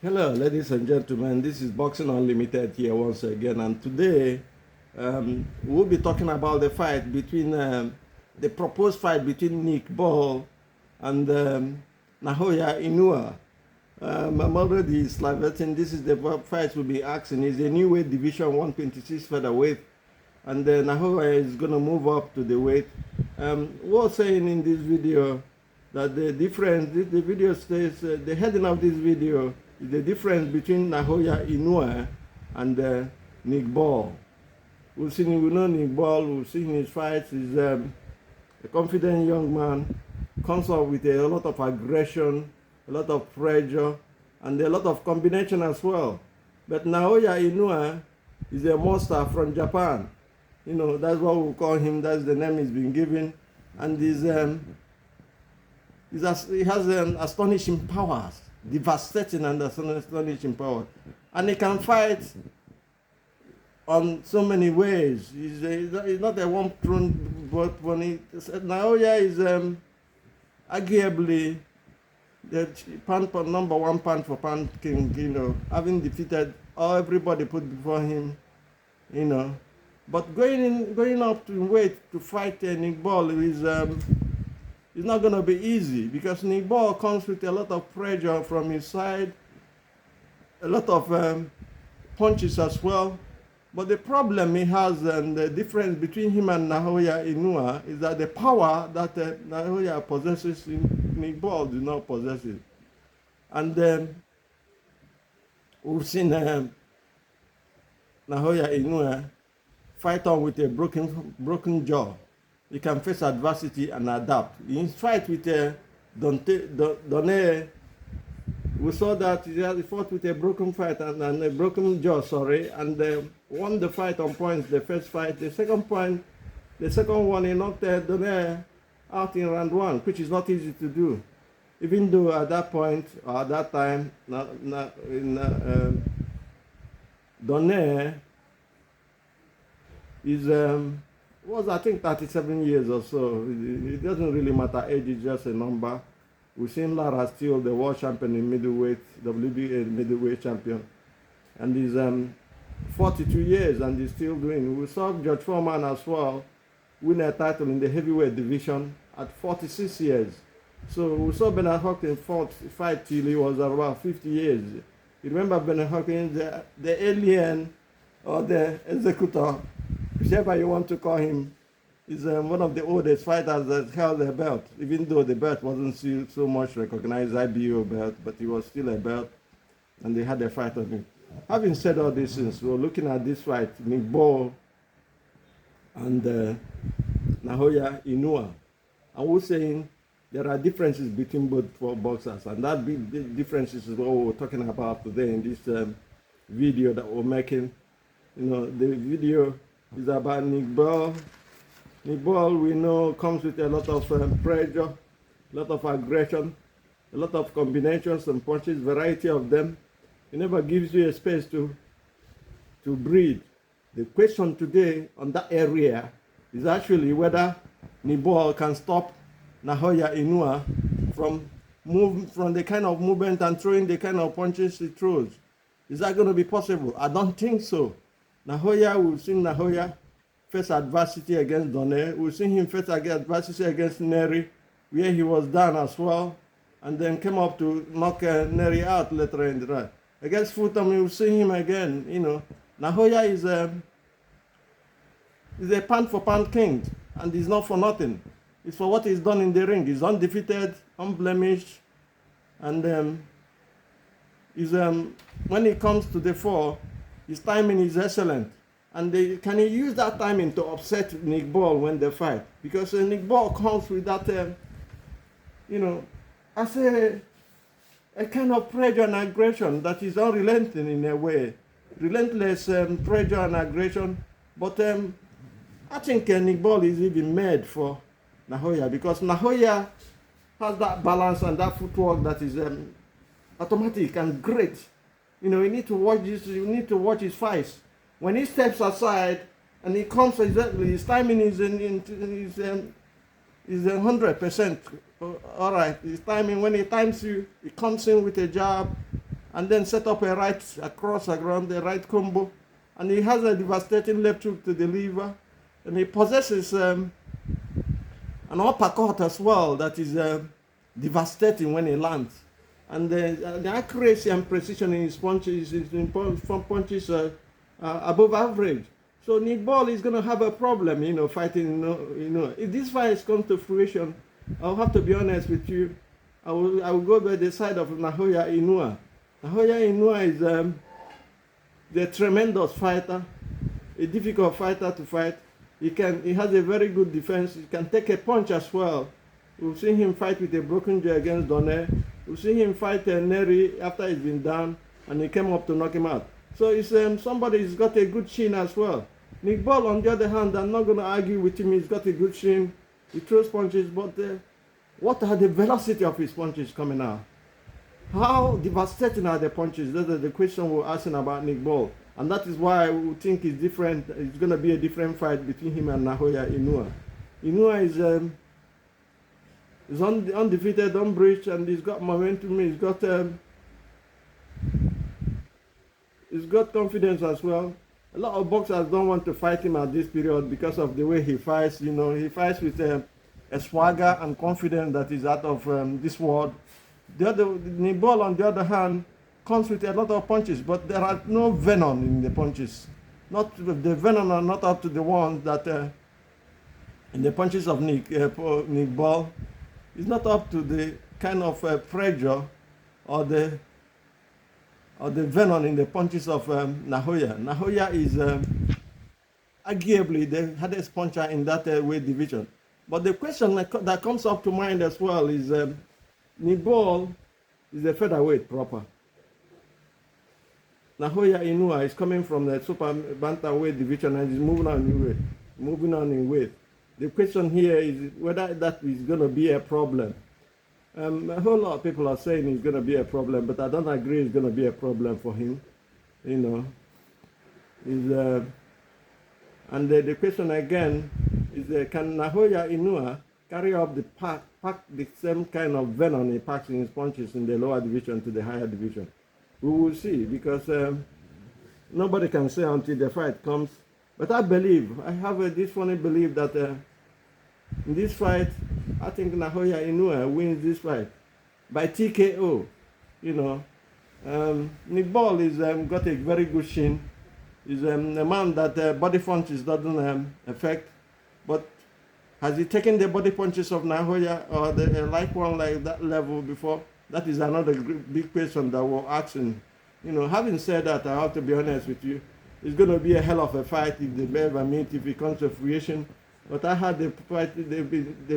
Hello, ladies and gentlemen. This is Boxing Unlimited here once again, and today we'll be talking about the fight between the proposed fight between Nick Ball and Naoya Inoue. I'm already salivating. This is the fight we'll be asking. It's a new weight division, 126 featherweight, and Naoya is gonna move up to the weight. We're saying in this video that the difference, the video says, the heading of this video is the difference between Naoya Inoue and Nick Ball. We know Nick Ball, we've seen his fights. He's a confident young man, comes up with a lot of aggression, a lot of pressure, and a lot of combination as well. But Naoya Inoue is a monster from Japan. You know, that's what we call him, that's the name he's been given. And he has astonishing powers, devastating and astonishing power. And he can fight on so many ways. He's not a one-prone, but when Naoya is arguably the number one pound for pound king, you know, having defeated everybody put before him, you know. But going up to weight to fight Nick Ball is it's not going to be easy, because Nick Ball comes with a lot of pressure from his side, a lot of punches as well. But the problem he has, and the difference between him and Naoya Inoue, is that the power that Naoya possesses, Nick Ball does not possess it. And we've seen Naoya Inoue fight on with a broken jaw. He can face adversity and adapt. In his fight with Donne, we saw that he fought with a broken fight and a broken jaw, and won the fight on points, the first fight. The second one, he knocked Donne out in round one, which is not easy to do. Even though at that point, or at that time, Donne is was, I think, 37 years or so. It doesn't really matter, age is just a number. We've seen Lara still the world champion in middleweight, WBA middleweight champion. And he's 42 years and he's still doing. We saw George Foreman as well win a title in the heavyweight division at 46 years. So we saw Bernard Hopkins fight till he was about 50 years. You remember Bernard Hopkins, the alien or the executor, whichever you want to call him, is one of the oldest fighters that held the belt, even though the belt wasn't so much recognized, IBO belt, but he was still a belt, and they had a fight on him. Having said all these things, we're looking at this fight, Nick Ball and Naoya Inoue, and we're saying there are differences between both boxers, and that big differences is what we're talking about today in this video that we're making. You know, the video is about Nick Ball. Nick Ball, we know, comes with a lot of pressure, a lot of aggression, a lot of combinations and punches, variety of them. He never gives you a space to breathe. The question today on that area is actually whether Nick Ball can stop Naoya Inoue from the kind of movement and throwing the kind of punches he throws. Is that going to be possible? I don't think so. We've seen Naoya face adversity against Donne. We've seen him face adversity against Neri, where he was down as well, and then came up to knock Neri out later in the night. Against Fulton, we've seen him again. You know, Naoya is a pound-for-pound king, and he's not for nothing. It's for what he's done in the ring. He's undefeated, unblemished, and when it comes to the fore, his timing is excellent. And can he use that timing to upset Nick Ball when they fight? Because Nick Ball comes with that, you know, as a kind of pressure and aggression that is unrelenting in a way. Relentless pressure and aggression. But I think Nick Ball is even made for Naoya, because Naoya has that balance and that footwork that is automatic and great. You know, you need to watch this. You need to watch his fights. When he steps aside and he comes exactly, his timing is 100%. All right, his timing. When he times you, he comes in with a jab, and then set up a cross around the right combo. And he has a devastating left hook to the liver. And he possesses an uppercut as well that is devastating when he lands. And the accuracy and precision in his punches punches above average. So Nick Ball is going to have a problem, fighting. If this fight is come to fruition, I'll have to be honest with you. I will go by the side of Naoya Inoue. Naoya Inoue is a tremendous fighter, a difficult fighter to fight. He has a very good defense. He can take a punch as well. We've seen him fight with a broken jaw against Donaire. We've seen him fight Neri after he's been down, and he came up to knock him out. So it's somebody who's got a good chin as well. Nick Ball, on the other hand, I'm not going to argue with him. He's got a good chin. He throws punches, but what are the velocity of his punches coming out? How devastating are the punches? That's the question we're asking about Nick Ball. And that is why we think it's different. It's going to be a different fight between him and Naoya Inoue. Inoue is undefeated, unbreached, and he's got momentum. He's got confidence as well. A lot of boxers don't want to fight him at this period because of the way he fights. He fights with a swagger and confidence that is out of this world. Nick Ball, on the other hand, comes with a lot of punches, but there are no venom in the punches. The venom are not up to the ones that in the punches of Nick Ball. It's not up to the kind of pressure or the venom in the punches of Naoya. Naoya is arguably the hardest puncher in that weight division. But the question that comes up to mind as well is Nick Ball is a featherweight proper. Naoya Inoue is coming from the super bantamweight division and is moving on in weight. The question here is whether that is going to be a problem. A whole lot of people are saying it's going to be a problem, but I don't agree it's going to be a problem for him. And the question again is can Naoya Inoue carry up pack the same kind of venom he packs in his punches in the lower division to the higher division? We will see, because nobody can say until the fight comes. But I have this funny belief that in this fight, I think Naoya Inoue wins this fight by TKO. Nick Ball is got a very good chin. He's a man that body punches doesn't affect. But has he taken the body punches of Naoya or like that level before? That is another big question that we're asking. Having said that, I have to be honest with you. It's going to be a hell of a fight if they ever meet, if it comes to fruition. But I had the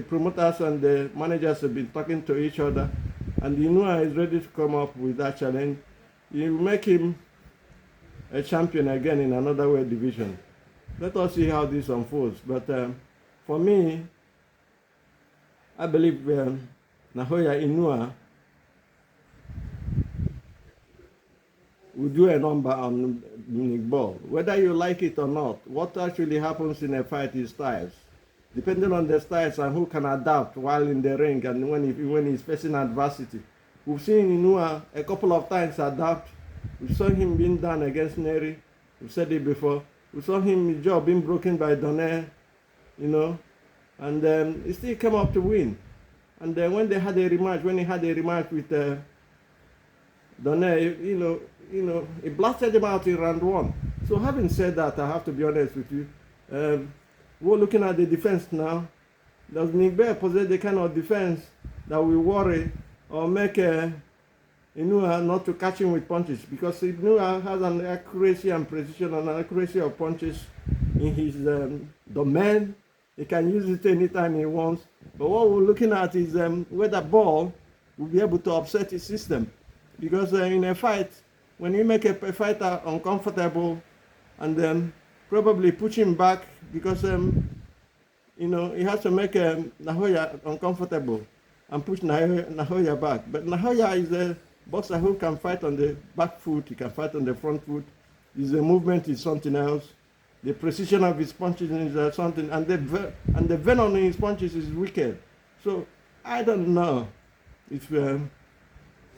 promoters and the managers have been talking to each other, and Inoue is ready to come up with that challenge. You make him a champion again in another weight division. Let us see how this unfolds. But for me, I believe Naoya Inoue will do a number on Nick Ball. Whether you like it or not, what actually happens in a fight is styles. Depending on the styles and who can adapt while in the ring and when he's facing adversity. We've seen Inoue a couple of times adapt. We saw him being done against Neri. We've said it before. We saw his jaw being broken by Donaire, and he still came up to win. And then when he had a rematch with Donaire, he blasted him out in round one. So having said that, I have to be honest with you. We're looking at the defense now. Does Nick Ball possess the kind of defense that will worry or make Inoue not to catch him with punches? Because Inoue has an accuracy and precision and an accuracy of punches in his domain. He can use it anytime he wants. But what we're looking at is whether Ball will be able to upset his system. Because in a fight, when you make a fighter uncomfortable and then probably push him back, because he has to make Naoya uncomfortable and push Naoya back. But Naoya is a boxer who can fight on the back foot, he can fight on the front foot. His movement is something else. The precision of his punches is something, and the venom in his punches is wicked. So I don't know if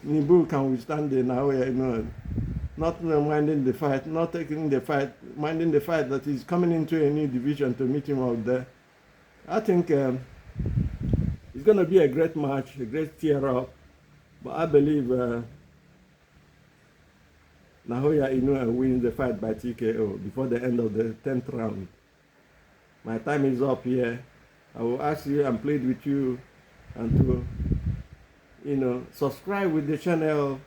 Nibu can withstand the Naoya Inoue. Not minding the fight, not taking the fight, minding the fight that he's coming into a new division to meet him out there. I think it's going to be a great match, a great tear-up. But I believe Naoya Inoue wins the fight by TKO before the end of the 10th round. My time is up here. I will ask you and plead with you and to, subscribe with the channel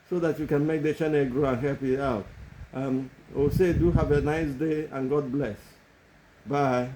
so that you can make the channel grow and help it out. I will say do have a nice day and God bless. Bye.